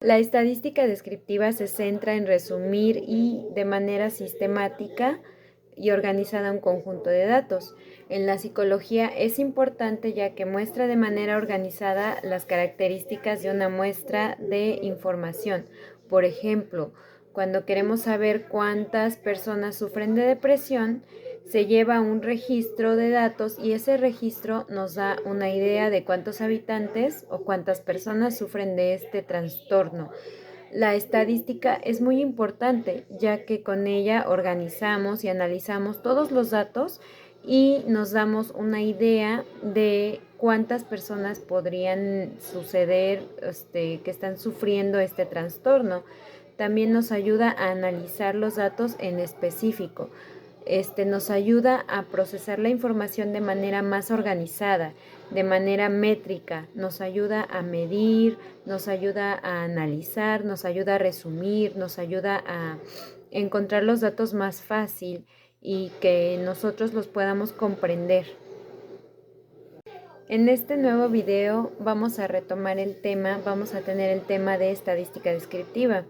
La estadística descriptiva se centra en resumir y de manera sistemática y organizada un conjunto de datos. En la psicología es importante ya que muestra de manera organizada las características de una muestra de información. Por ejemplo, cuando queremos saber cuántas personas sufren de depresión, se lleva un registro de datos y ese registro nos da una idea de cuántos habitantes o cuántas personas sufren de este trastorno. La estadística es muy importante ya que con ella organizamos y analizamos todos los datos y nos damos una idea de cuántas personas podrían suceder que están sufriendo este trastorno. También nos ayuda a analizar los datos en específico. Nos ayuda a procesar la información de manera más organizada, de manera métrica, nos ayuda a medir, nos ayuda a analizar, nos ayuda a resumir, nos ayuda a encontrar los datos más fácil y que nosotros los podamos comprender. En este nuevo video vamos a retomar vamos a tener el tema de estadística descriptiva.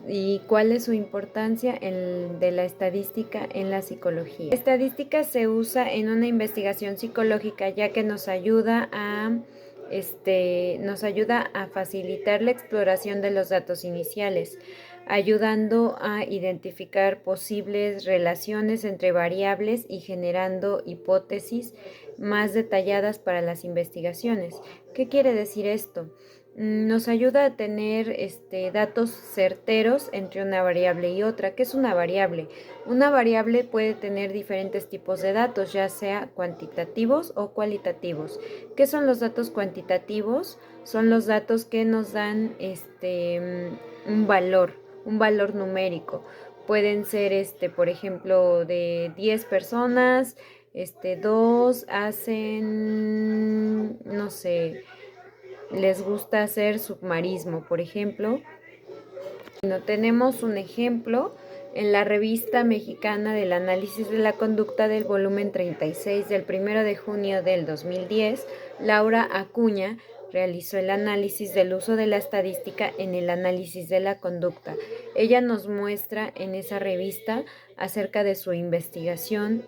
Y cuál es su importancia de la estadística en la psicología. La estadística se usa en una investigación psicológica ya que nos ayuda a facilitar la exploración de los datos iniciales, ayudando a identificar posibles relaciones entre variables y generando hipótesis más detalladas para las investigaciones. ¿Qué quiere decir esto? Nos ayuda a tener datos certeros entre una variable y otra. ¿Qué es una variable? Una variable puede tener diferentes tipos de datos, ya sea cuantitativos o cualitativos. ¿Qué son los datos cuantitativos? Son los datos que nos dan un valor numérico. Pueden ser, por ejemplo, de 10 personas, 2 hacen, no sé, les gusta hacer submarismo, por ejemplo. Bueno, tenemos un ejemplo en la Revista Mexicana del Análisis de la Conducta del volumen 36 del 1 de junio del 2010, Laura Acuña realizó el análisis del uso de la estadística en el análisis de la conducta. Ella nos muestra en esa revista acerca de su investigación,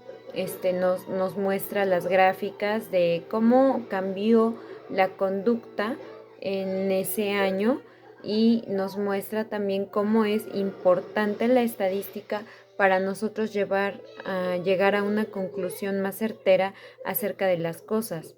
nos muestra las gráficas de cómo cambió la conducta en ese año y nos muestra también cómo es importante la estadística para nosotros llegar a una conclusión más certera acerca de las cosas.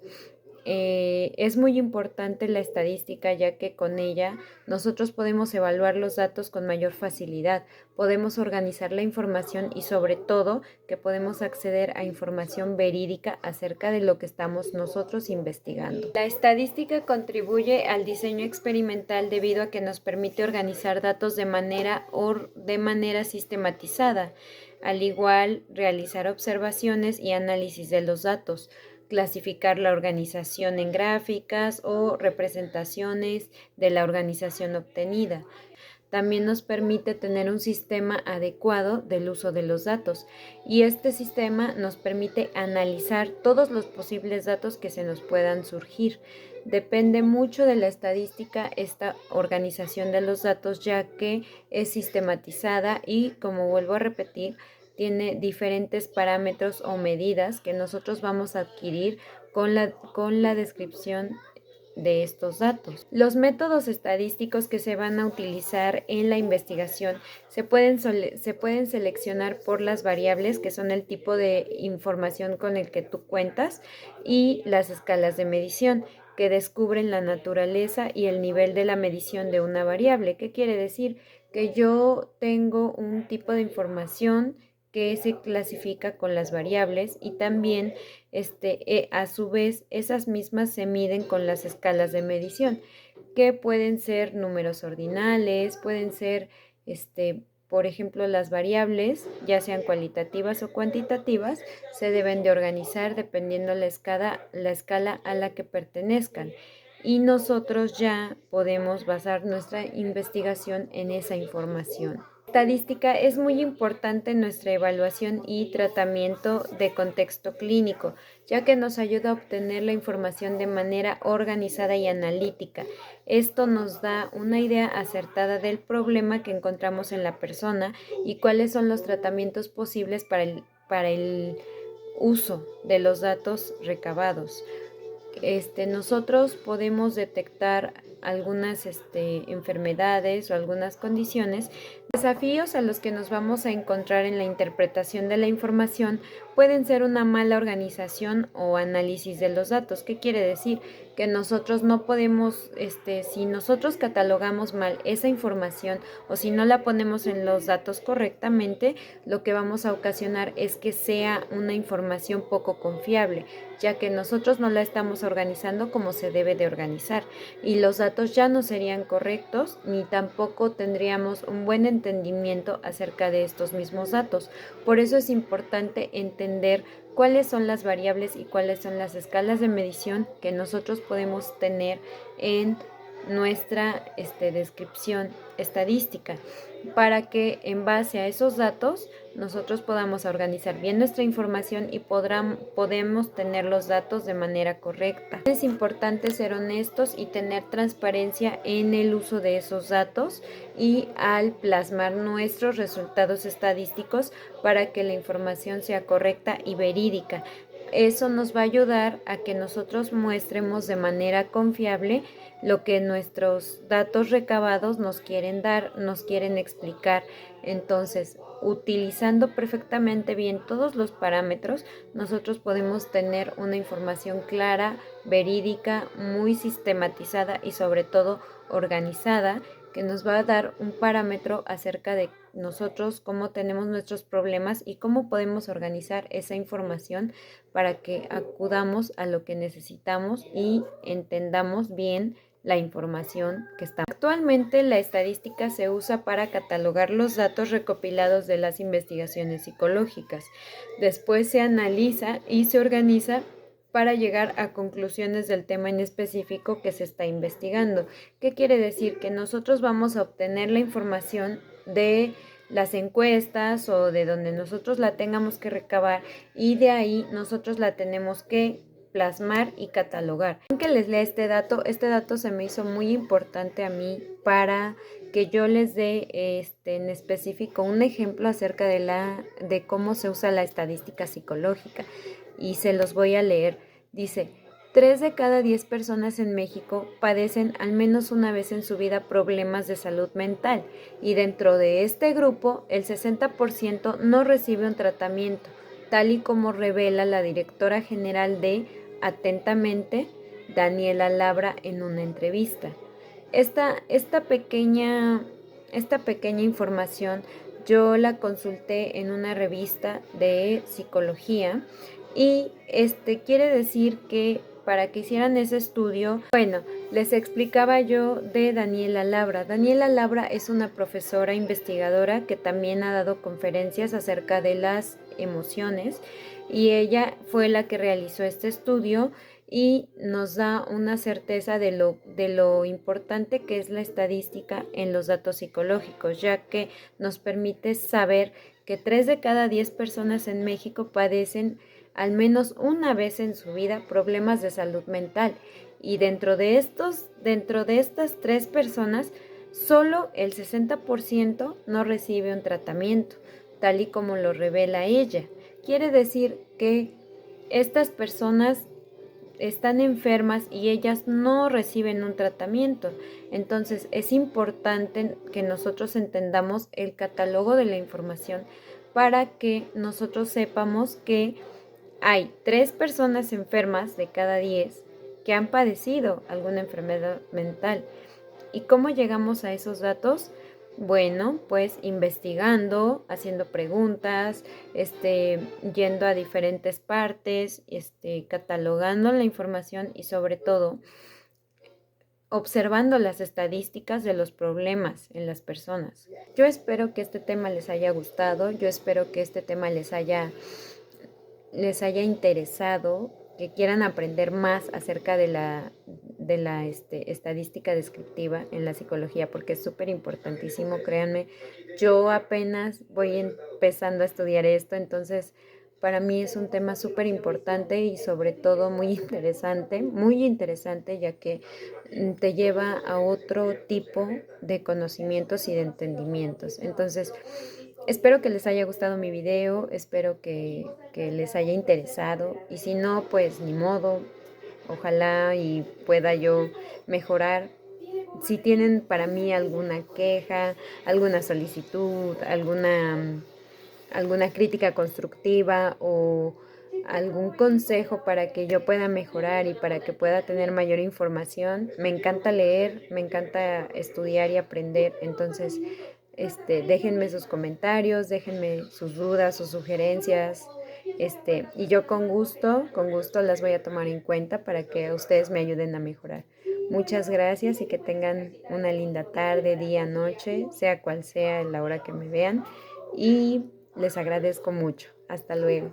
Es muy importante la estadística ya que con ella nosotros podemos evaluar los datos con mayor facilidad, podemos organizar la información y sobre todo que podemos acceder a información verídica acerca de lo que estamos nosotros investigando. La estadística contribuye al diseño experimental debido a que nos permite organizar datos de manera sistematizada, al igual realizar observaciones y análisis de los datos, clasificar la organización en gráficas o representaciones de la organización obtenida. También nos permite tener un sistema adecuado del uso de los datos y este sistema nos permite analizar todos los posibles datos que se nos puedan surgir. Depende mucho de la estadística esta organización de los datos ya que es sistematizada y, como vuelvo a repetir, tiene diferentes parámetros o medidas que nosotros vamos a adquirir con la descripción de estos datos. Los métodos estadísticos que se van a utilizar en la investigación se pueden seleccionar por las variables, que son el tipo de información con el que tú cuentas, y las escalas de medición, que descubren la naturaleza y el nivel de la medición de una variable. ¿Qué quiere decir? Que yo tengo un tipo de información que se clasifica con las variables y también a su vez esas mismas se miden con las escalas de medición, que pueden ser números ordinales, pueden ser por ejemplo, las variables, ya sean cualitativas o cuantitativas, se deben de organizar dependiendo la escala a la que pertenezcan. Y nosotros ya podemos basar nuestra investigación en esa información. estadística es muy importante en nuestra evaluación y tratamiento de contexto clínico, ya que nos ayuda a obtener la información de manera organizada y analítica. Esto nos da una idea acertada del problema que encontramos en la persona y cuáles son los tratamientos posibles para el uso de los datos recabados. Nosotros podemos detectar algunas enfermedades o algunas condiciones. Desafíos a los que nos vamos a encontrar en la interpretación de la información pueden ser una mala organización o análisis de los datos. ¿Qué quiere decir? Que nosotros no podemos, si nosotros catalogamos mal esa información o si no la ponemos en los datos correctamente, lo que vamos a ocasionar es que sea una información poco confiable, ya que nosotros no la estamos organizando como se debe de organizar y los datos ya no serían correctos ni tampoco tendríamos un buen entendimiento acerca de estos mismos datos. Por eso es importante entender cuáles son las variables y cuáles son las escalas de medición que nosotros podemos tener en nuestra descripción estadística, para que en base a esos datos nosotros podamos organizar bien nuestra información y podemos tener los datos de manera correcta. Es importante ser honestos y tener transparencia en el uso de esos datos y al plasmar nuestros resultados estadísticos para que la información sea correcta y verídica. Eso nos va a ayudar a que nosotros muestremos de manera confiable lo que nuestros datos recabados nos quieren dar, nos quieren explicar. Entonces, utilizando perfectamente bien todos los parámetros, nosotros podemos tener una información clara, verídica, muy sistematizada y sobre todo organizada, que nos va a dar un parámetro acerca de nosotros, cómo tenemos nuestros problemas y cómo podemos organizar esa información para que acudamos a lo que necesitamos y entendamos bien la información que está. Actualmente la estadística se usa para catalogar los datos recopilados de las investigaciones psicológicas. Después se analiza y se organiza para llegar a conclusiones del tema en específico que se está investigando. ¿Qué quiere decir? Que nosotros vamos a obtener la información de las encuestas o de donde nosotros la tengamos que recabar y de ahí nosotros la tenemos que plasmar y catalogar. Aunque les lea este dato se me hizo muy importante a mí para que yo les dé en específico un ejemplo acerca de cómo se usa la estadística psicológica y se los voy a leer. Dice: 3 de cada 10 personas en México padecen al menos una vez en su vida problemas de salud mental y dentro de este grupo el 60% no recibe un tratamiento, tal y como revela la directora general de Atentamente, Daniela Labra, en una entrevista. Esta pequeña información yo la consulté en una revista de psicología y quiere decir que para que hicieran ese estudio, bueno, les explicaba yo de Daniela Labra. Daniela Labra es una profesora investigadora que también ha dado conferencias acerca de las emociones y ella fue la que realizó este estudio y nos da una certeza de lo importante que es la estadística en los datos psicológicos, ya que nos permite saber que 3 de cada 10 personas en México padecen al menos una vez en su vida problemas de salud mental y dentro de estas 3 personas solo el 60% no recibe un tratamiento, tal y como lo revela ella. Quiere decir que estas personas están enfermas y ellas no reciben un tratamiento. Entonces es importante que nosotros entendamos el catálogo de la información para que nosotros sepamos que hay 3 personas enfermas de cada 10 que han padecido alguna enfermedad mental. ¿Y cómo llegamos a esos datos? Bueno, pues investigando, haciendo preguntas, yendo a diferentes partes, catalogando la información y sobre todo observando las estadísticas de los problemas en las personas. Yo espero que este tema les haya gustado, yo espero que este tema les haya interesado, que quieran aprender más acerca de la estadística descriptiva en la psicología, porque es súper importantísimo, créanme. Yo apenas voy empezando a estudiar esto, entonces para mí es un tema súper importante y sobre todo muy interesante, ya que te lleva a otro tipo de conocimientos y de entendimientos. Entonces, espero que les haya gustado mi video, espero que les haya interesado y si no, pues ni modo, ojalá y pueda yo mejorar. Si tienen para mí alguna queja, alguna solicitud, alguna crítica constructiva o algún consejo para que yo pueda mejorar y para que pueda tener mayor información. Me encanta leer, me encanta estudiar y aprender, entonces déjenme sus comentarios, déjenme sus dudas, sus sugerencias, y yo con gusto las voy a tomar en cuenta para que ustedes me ayuden a mejorar. Muchas gracias y que tengan una linda tarde, día, noche, sea cual sea la hora que me vean. Y les agradezco mucho. Hasta luego.